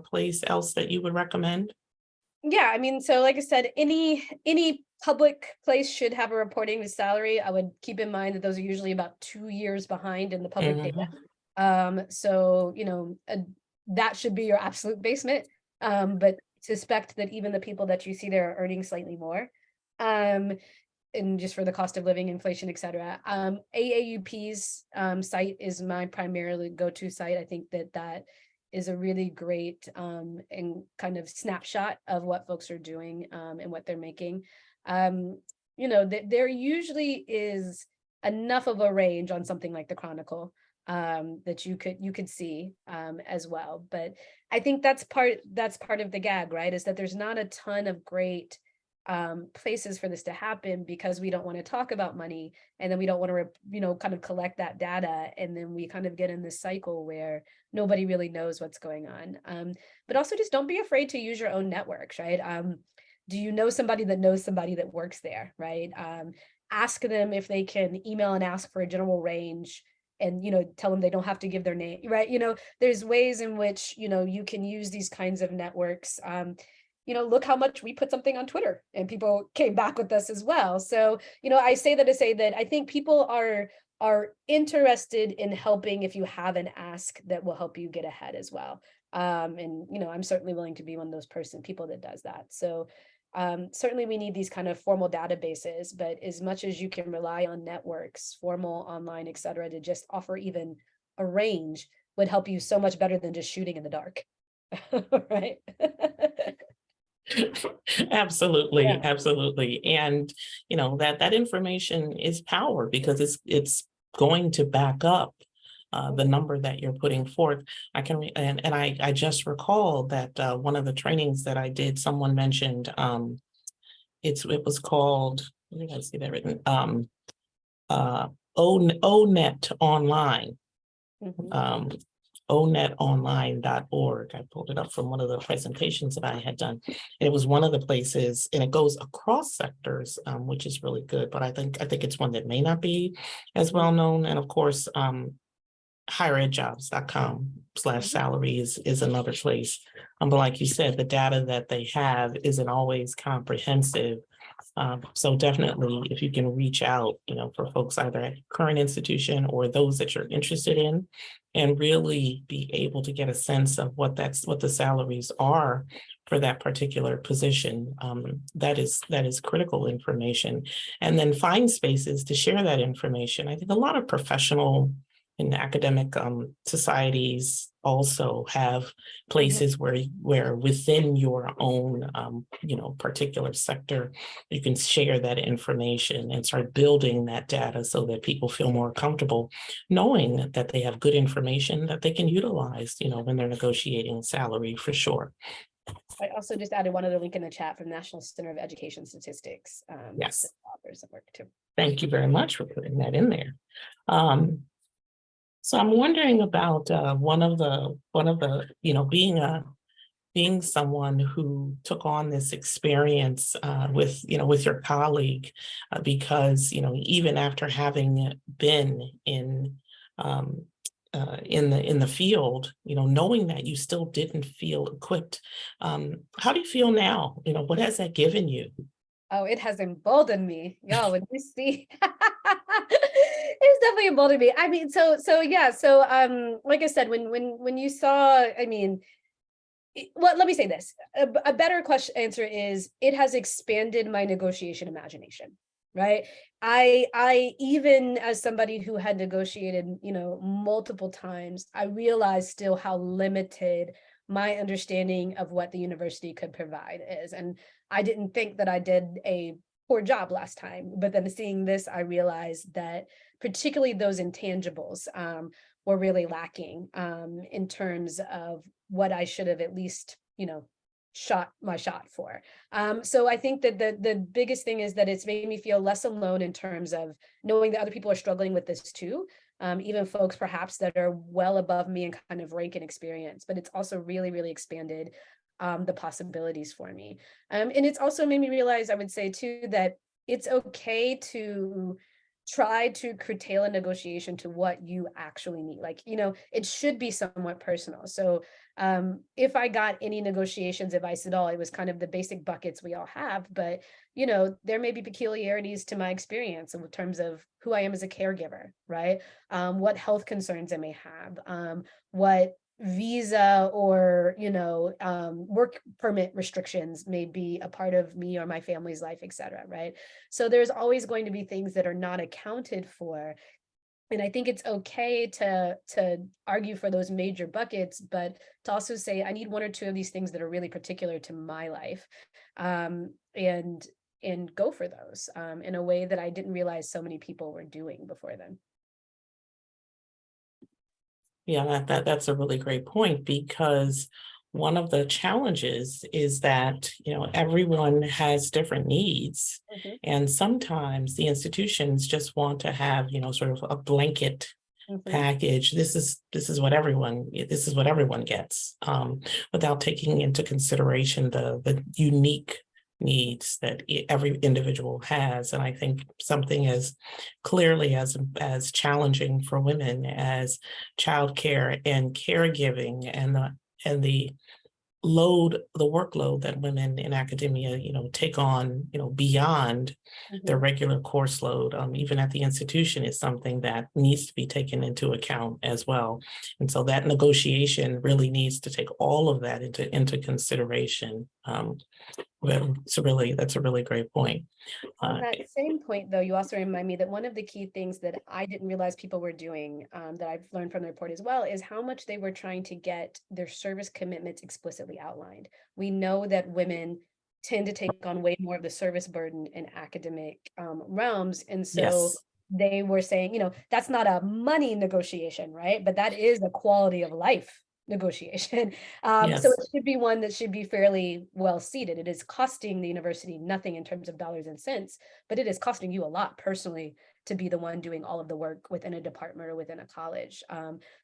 place else that you would recommend? Yeah, I mean, so like I said, any public place should have a reporting to salary. I would keep in mind that those are usually about 2 years behind in the public data. So, that should be your absolute basement. But suspect that even the people that you see there are earning slightly more. And just for the cost of living, inflation, et cetera. AAUP's site is my primarily go-to site. I think that is a really great and kind of snapshot of what folks are doing and what they're making. There usually is enough of a range on something like the Chronicle that you could see as well. But I think that's part of the gag, right? Is that there's not a ton of great places for this to happen, because we don't want to talk about money, and then we don't want to kind of collect that data, and then we kind of get in this cycle where nobody really knows what's going on. But also just don't be afraid to use your own networks, right? Do you know somebody that knows somebody that works there, right? Ask them if they can email and ask for a general range, and tell them they don't have to give their name, right? There's ways in which you can use these kinds of networks. Look how much we put something on Twitter and people came back with us as well. So, I say that to say that I think people are interested in helping if you have an ask that will help you get ahead as well. And I'm certainly willing to be one of those people that does that. So certainly we need these kind of formal databases, but as much as you can rely on networks, formal, online, et cetera, to just offer even a range would help you so much better than just shooting in the dark. Right. Absolutely, Yeah. absolutely. And that information is power, because it's going to back up the number that you're putting forth. I just recall that one of the trainings that I did, someone mentioned it was called, where did I see that written? ONET Online. onetonline.org. I pulled it up from one of the presentations that I had done. It was one of the places, and it goes across sectors, which is really good. But I think it's one that may not be as well known. And of course, higheredjobs.com/salaries is another place. But like you said, the data that they have isn't always comprehensive. So definitely, if you can reach out, for folks either at current institution or those that you're interested in, and really be able to get a sense of what the salaries are for that particular position, that is critical information. And then find spaces to share that information. I think a lot of professional and academic societies also have places where within your own particular sector, you can share that information and start building that data so that people feel more comfortable knowing that they have good information that they can utilize when they're negotiating salary, for sure. I also just added one other link in the chat from National Center of Education Statistics. Yes. Authors that work too. Thank you very much for putting that in there. So I'm wondering about one of the being someone who took on this experience with your colleague, because even after having been in the field, knowing that you still didn't feel equipped. How do you feel now? What has that given you? Oh, it has emboldened me, y'all. When you see, It's definitely emboldened me. I mean, so yeah. So like I said, when you saw, I mean, well, let me say this. A better question answer is it has expanded my negotiation imagination, right? I even as somebody who had negotiated, multiple times, I realized still how limited my understanding of what the university could provide is. And I didn't think that I did a poor job last time, but then seeing this, I realized that particularly those intangibles were really lacking in terms of what I should have at least, shot my shot for. So I think that the biggest thing is that it's made me feel less alone in terms of knowing that other people are struggling with this too. Even folks perhaps that are well above me in kind of rank and experience, but it's also really, really expanded the possibilities for me. And it's also made me realize, I would say too, that it's okay to try to curtail a negotiation to what you actually need. Like, it should be somewhat personal. So if I got any negotiations advice at all, it was kind of the basic buckets we all have, but there may be peculiarities to my experience in terms of who I am as a caregiver, right? What health concerns I may have, what visa or work permit restrictions may be a part of me or my family's life, etc., right? So there's always going to be things that are not accounted for, and I think it's okay to argue for those major buckets, but to also say I need one or two of these things that are really particular to my life, and go for those in a way that I didn't realize so many people were doing before then. Yeah, that's a really great point, because one of the challenges is that, everyone has different needs. Mhm, And sometimes the institutions just want to have, sort of a blanket mhm. package. This is what everyone gets, without taking into consideration the unique needs that every individual has. And I think something as clearly as challenging for women as childcare and caregiving, and the workload that women in academia, take on, beyond their Mhm. regular course load, even at the institution, is something that needs to be taken into account as well. And so that negotiation really needs to take all of that into consideration. Well, that's a really great point. On Uh, that same point, though, you also remind me that one of the key things that I didn't realize people were doing, that I've learned from the report as well, is how much they were trying to get their service commitments explicitly outlined. We know that women tend to take on way more of the service burden in academic realms. And so yes, they were saying, that's not a money negotiation, right? But that is a quality of life negotiation. So yes. it should be one that should be fairly well seated. It is costing the university nothing in terms of dollars and cents, but it is costing you a lot personally to be the one doing all of the work within a department or within a college.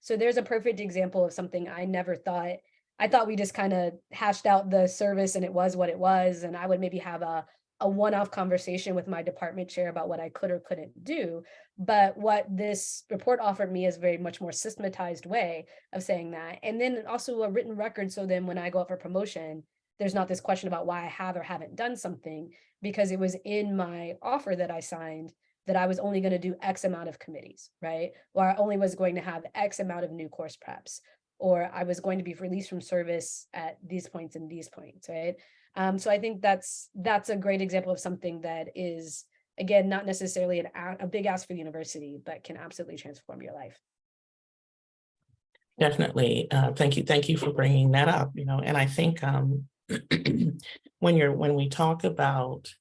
So there's a perfect example of something I never thought. I thought we just kind of hashed out the service and it was what it was. And I would maybe have a one-off conversation with my department chair about what I could or couldn't do. But what this report offered me is very much more systematized way of saying that. And then also a written record. So then when I go up for promotion, there's not this question about why I have or haven't done something, because it was in my offer that I signed that I was only going to do X amount of committees, right? Or I only was going to have X amount of new course preps, or I was going to be released from service at these points and these points, right? So I think that's a great example of something that is, again, not necessarily a big ask for the university, but can absolutely transform your life. Definitely. Thank you for bringing that up, and I think, when we talk about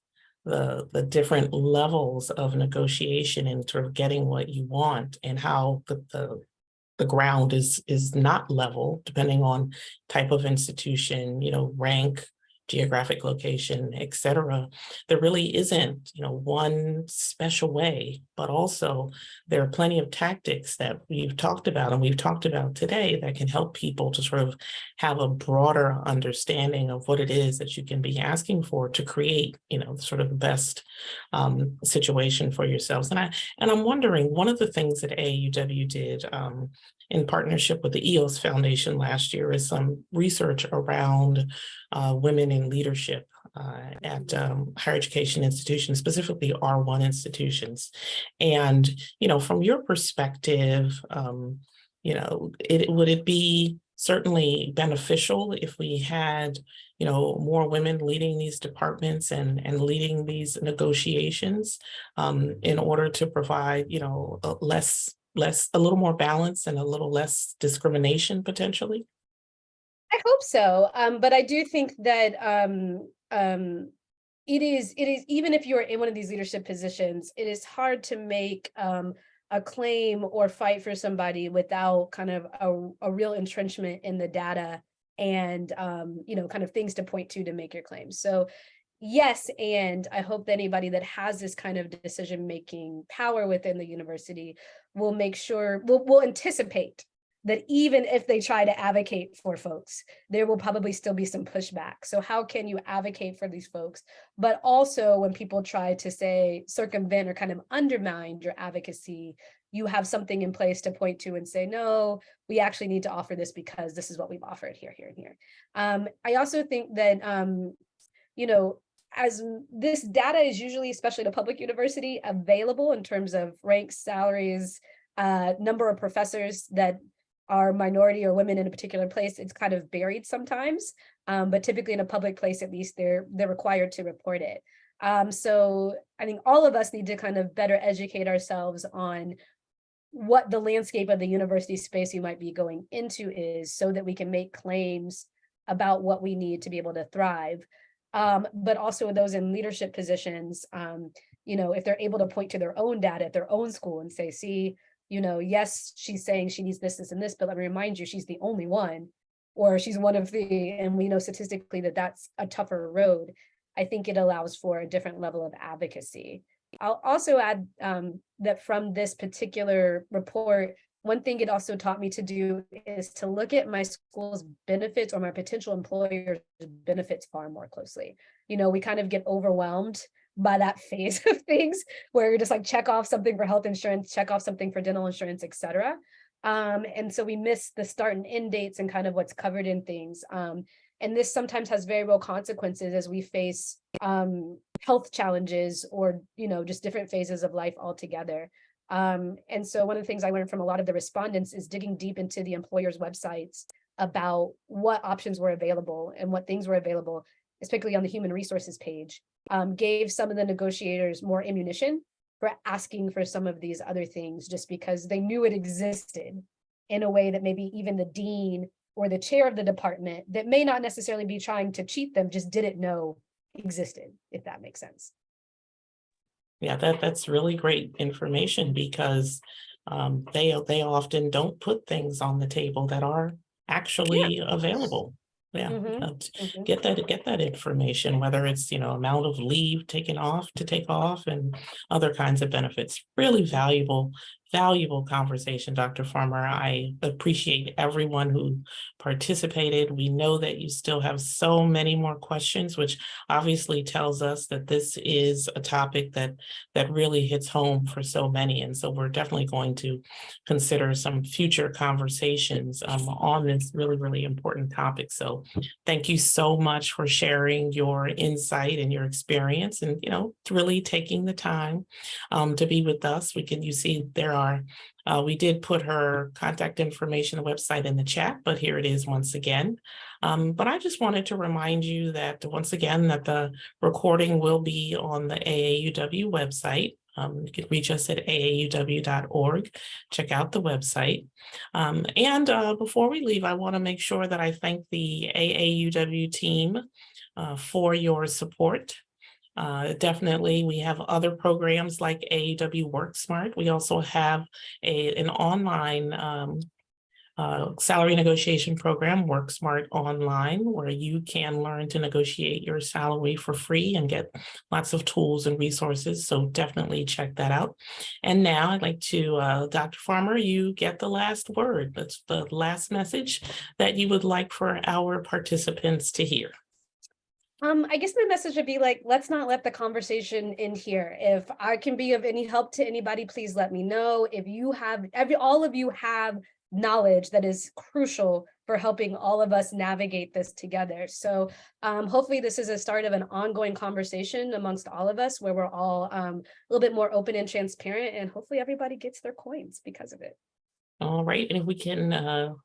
the different levels of negotiation and sort of getting what you want, and how the ground is not level depending on type of institution, rank, geographic location, et cetera. There really isn't, one special way, but also there are plenty of tactics that we've talked about and we've talked about today that can help people to sort of have a broader understanding of what it is that you can be asking for to create, sort of the best situation for yourselves. And I'm wondering, one of the things that AAUW did, in partnership with the EOS Foundation last year, is some research around women in leadership. at higher education institutions, specifically R1 institutions. And, from your perspective, would it be certainly beneficial if we had, more women leading these departments and leading these negotiations in order to provide, a little more balance and a little less discrimination potentially? I hope so. But I do think that it is even if you're in one of these leadership positions, it is hard to make a claim or fight for somebody without kind of a real entrenchment in the data and kind of things to point to make your claims. So yes, and I hope that anybody that has this kind of decision making power within the university will make sure will anticipate that even if they try to advocate for folks, there will probably still be some pushback. So how can you advocate for these folks? But also when people try to say circumvent or kind of undermine your advocacy, you have something in place to point to and say, no, we actually need to offer this because this is what we've offered here, here, and here. I also think that, as this data is usually, especially at a public university, available in terms of ranks, salaries, number of professors that are minority or women in a particular place, it's kind of buried sometimes, but typically in a public place, at least they're required to report it. So I think all of us need to kind of better educate ourselves on what the landscape of the university space you might be going into is, so that we can make claims about what we need to be able to thrive. But also those in leadership positions, if they're able to point to their own data at their own school and say, see, yes, she's saying she needs this, this, and this, but let me remind you, she's the only one, or she's one of the, and we know statistically that that's a tougher road. I think it allows for a different level of advocacy. I'll also add that from this particular report, one thing it also taught me to do is to look at my school's benefits or my potential employer's benefits far more closely. We kind of get overwhelmed by that phase of things where you're just like, check off something for health insurance, check off something for dental insurance, et cetera. And so we miss the start and end dates and kind of what's covered in things. And this sometimes has very real consequences as we face health challenges or, just different phases of life altogether. And so one of the things I learned from a lot of the respondents is digging deep into the employers' websites about what options were available and what things were available, especially on the human resources page, gave some of the negotiators more ammunition for asking for some of these other things, just because they knew it existed in a way that maybe even the dean or the chair of the department that may not necessarily be trying to cheat them just didn't know existed, if that makes sense. Yeah, that's really great information because they often don't put things on the table that are actually available. Yeah, get that information, whether it's amount of leave taken off to take off and other kinds of benefits. Really valuable conversation, Dr. Farmer. I appreciate everyone who participated. We know that you still have so many more questions, which obviously tells us that this is a topic that really hits home for so many. And so we're definitely going to consider some future conversations on this really, really important topic. So thank you so much for sharing your insight and your experience and, really taking the time to be with us. You see there are we did put her contact information, the website in the chat, but here it is once again. But I just wanted to remind you that once again, that the recording will be on the AAUW website. You can reach us at aauw.org. Check out the website. And before we leave, I want to make sure that I thank the AAUW team for your support. Definitely, we have other programs like AAUW Work Smart. We also have an online salary negotiation program, Work Smart Online, where you can learn to negotiate your salary for free and get lots of tools and resources. So definitely check that out. And now I'd like to, Dr. Farmer, you get the last word. That's the last message that you would like for our participants to hear. I guess my message would be like, let's not let the conversation end here. If I can be of any help to anybody, please let me know. If you have, all of you have knowledge that is crucial for helping all of us navigate this together. So hopefully this is a start of an ongoing conversation amongst all of us where we're all a little bit more open and transparent, and hopefully everybody gets their coins because of it. All right, and if we can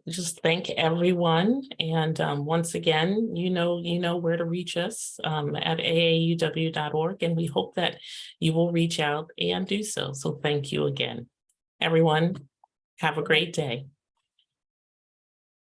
just thank everyone. And once again, you know where to reach us at aauw.org, and we hope that you will reach out and do so. So thank you again. Everyone, have a great day.